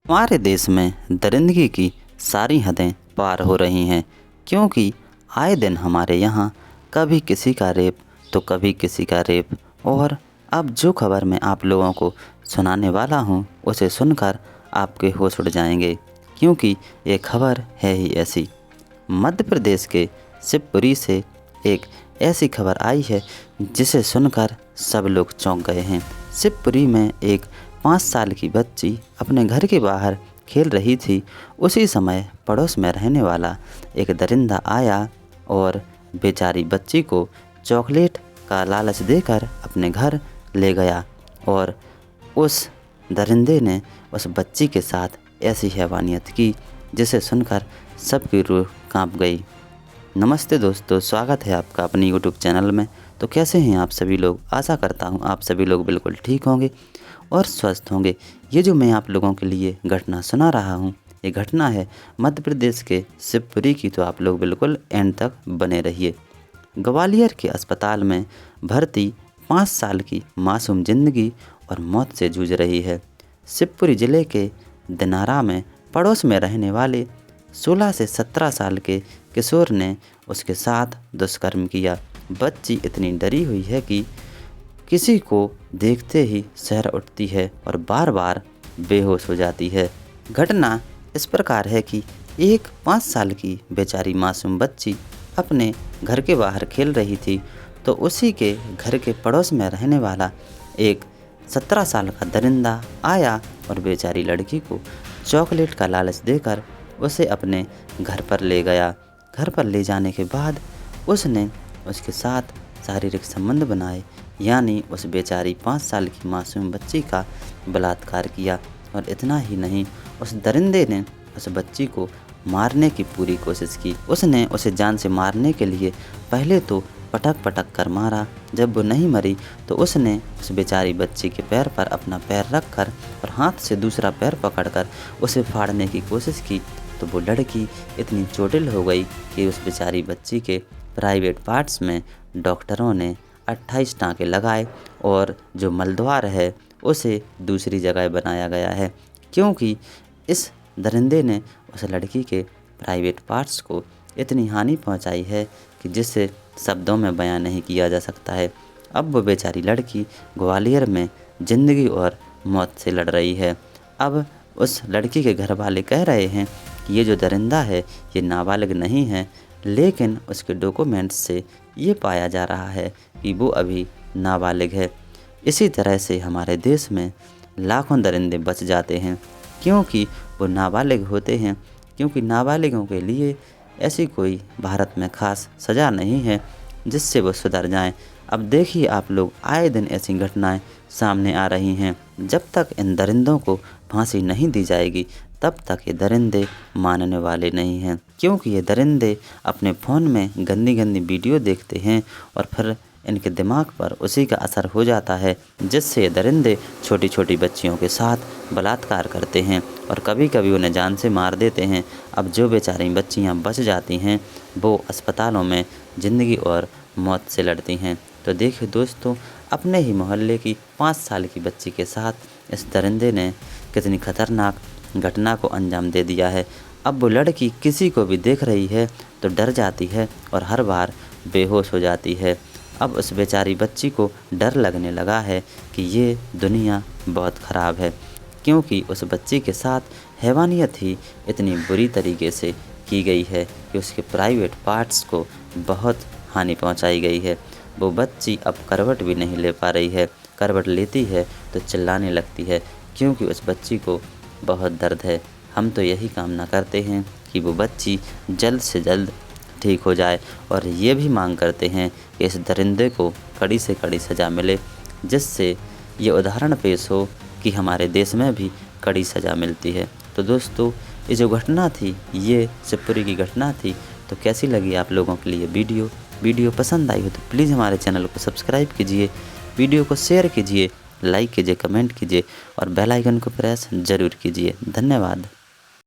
हमारे देश में दरिंदगी की सारी हदें पार हो रही हैं, क्योंकि आए दिन हमारे यहाँ कभी किसी का रेप तो कभी किसी का रेप। और अब जो खबर मैं आप लोगों को सुनाने वाला हूँ उसे सुनकर आपके होश उड़ जाएंगे, क्योंकि ये खबर है ही ऐसी। मध्य प्रदेश के शिवपुरी से एक ऐसी खबर आई है जिसे सुनकर सब लोग चौंक गए हैं। शिवपुरी में एक 5 साल की बच्ची अपने घर के बाहर खेल रही थी। उसी समय पड़ोस में रहने वाला एक दरिंदा आया और बेचारी बच्ची को चॉकलेट का लालच देकर अपने घर ले गया। और उस दरिंदे ने उस बच्ची के साथ ऐसी हैवानियत की जिसे सुनकर सबकी रूह कांप गई। नमस्ते दोस्तों, स्वागत है आपका अपनी यूट्यूब चैनल में। तो कैसे हैं आप सभी लोग? आशा करता हूं आप सभी लोग बिल्कुल ठीक होंगे और स्वस्थ होंगे। ये जो मैं आप लोगों के लिए घटना सुना रहा हूं, ये घटना है मध्य प्रदेश के शिवपुरी की, तो आप लोग बिल्कुल एंड तक बने रहिए। ग्वालियर के अस्पताल में भर्ती 5 साल की मासूम जिंदगी और मौत से जूझ रही है। शिवपुरी ज़िले के दिनारा में पड़ोस में रहने वाले 16 से 17 साल के किशोर ने उसके साथ दुष्कर्म किया। बच्ची इतनी डरी हुई है कि किसी को देखते ही सिहर उठती है और बार बार बेहोश हो जाती है। घटना इस प्रकार है कि एक 5 साल की बेचारी मासूम बच्ची अपने घर के बाहर खेल रही थी, तो उसी के घर के पड़ोस में रहने वाला एक 17 साल का दरिंदा आया और बेचारी लड़की को चॉकलेट का लालच देकर उसे अपने घर पर ले गया। घर पर ले जाने के बाद उसने उसके साथ शारीरिक संबंध बनाए, यानी उस बेचारी 5 साल की मासूम बच्ची का बलात्कार किया। और इतना ही नहीं, उस दरिंदे ने उस बच्ची को मारने की पूरी कोशिश की। उसने उसे जान से मारने के लिए पहले तो पटक पटक कर मारा। जब वो नहीं मरी तो उसने उस बेचारी बच्ची के पैर पर अपना पैर रख कर और हाथ से दूसरा पैर पकड़कर उसे फाड़ने की कोशिश की। तो वो लड़की इतनी चोटिल हो गई कि उस बेचारी बच्ची के प्राइवेट पार्ट्स में डॉक्टरों ने 28 टाँके लगाए और जो मलद्वार है उसे दूसरी जगह बनाया गया है, क्योंकि इस दरिंदे ने उस लड़की के प्राइवेट पार्ट्स को इतनी हानि पहुंचाई है कि जिसे शब्दों में बयां नहीं किया जा सकता है। अब वो बेचारी लड़की ग्वालियर में ज़िंदगी और मौत से लड़ रही है। अब उस लड़की के घर वाले कह रहे हैं कि ये जो दरिंदा है ये नाबालिग नहीं है, लेकिन उसके डॉक्यूमेंट्स से ये पाया जा रहा है कि वो अभी नाबालिग है। इसी तरह से हमारे देश में लाखों दरिंदे बच जाते हैं, क्योंकि वो नाबालिग होते हैं, क्योंकि नाबालिगों के लिए ऐसी कोई भारत में ख़ास सज़ा नहीं है जिससे वो सुधर जाएं। अब देखिए आप लोग, आए दिन ऐसी घटनाएं सामने आ रही हैं। जब तक इन दरिंदों को फांसी नहीं दी जाएगी तब तक ये दरिंदे मानने वाले नहीं हैं, क्योंकि ये दरिंदे अपने फ़ोन में गंदी गंदी वीडियो देखते हैं और फिर इनके दिमाग पर उसी का असर हो जाता है, जिससे ये दरिंदे छोटी छोटी बच्चियों के साथ बलात्कार करते हैं और कभी कभी उन्हें जान से मार देते हैं। अब जो बेचारी बच्चियां बच जाती हैं वो अस्पतालों में ज़िंदगी और मौत से लड़ती हैं। तो देखिए दोस्तों, अपने ही मोहल्ले की 5 साल की बच्ची के साथ इस दरिंदे ने कितनी खतरनाक घटना को अंजाम दे दिया है। अब वो लड़की किसी को भी देख रही है तो डर जाती है और हर बार बेहोश हो जाती है। अब उस बेचारी बच्ची को डर लगने लगा है कि ये दुनिया बहुत ख़राब है, क्योंकि उस बच्ची के साथ हैवानियत ही इतनी बुरी तरीके से की गई है कि उसके प्राइवेट पार्ट्स को बहुत हानि पहुंचाई गई है। वो बच्ची अब करवट भी नहीं ले पा रही है, करवट लेती है तो चिल्लाने लगती है, क्योंकि उस बच्ची को बहुत दर्द है। हम तो यही कामना करते हैं कि वो बच्ची जल्द से जल्द ठीक हो जाए और ये भी मांग करते हैं कि इस दरिंदे को कड़ी से कड़ी सज़ा मिले, जिससे ये उदाहरण पेश हो कि हमारे देश में भी कड़ी सज़ा मिलती है। तो दोस्तों, ये जो घटना थी ये शिवपुरी की घटना थी। तो कैसी लगी आप लोगों के लिए वीडियो पसंद आई हो तो प्लीज़ हमारे चैनल को सब्सक्राइब कीजिए, वीडियो को शेयर कीजिए, लाइक कीजिए, कमेंट कीजिए और बेल आइकन को प्रेस ज़रूर कीजिए। धन्यवाद।